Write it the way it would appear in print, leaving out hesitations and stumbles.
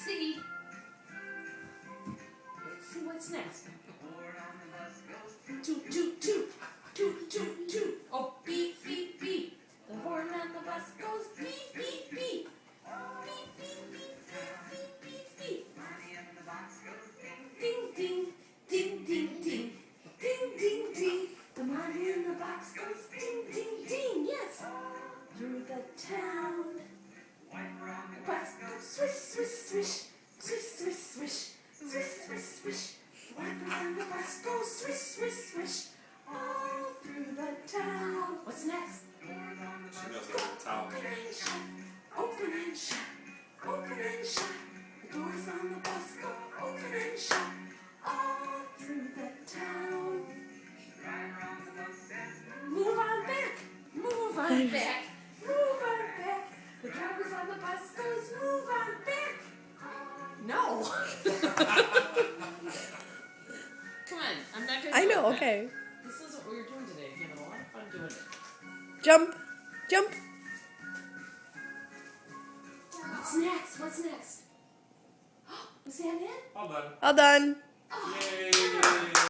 see. Let's see what's next. Toot, toot, toot. Toot, toot, toot. Oh, beep, beep, beep. The horn on the bus goes beep, beep, beep. Beep, beep, beep, beep, beep, beep. Ding, ding, ding, ding, ding. Ding, ding, ding. The money in the box goes ding, ding, ding. Yes. Through the town. The bus goes swish, swish, swish. Swish, swish, swish. Swish, swish, swish. The wipers on the bus go swish, swish, swish. All through the town. What's next? She knows the towel. Open and shut. Open and shut. Open and shut. The doors on the bus go open and shut. All through the town. Move on back. Move on back. Move on back. The drivers on the bus goes move on back. No. Come on, I'm not gonna. I do know, it. okay. This isn't what you're doing today. You're having a lot of fun doing it. Jump. Jump. What's next? What's next? Was that it? All done. All done. Oh. Yay!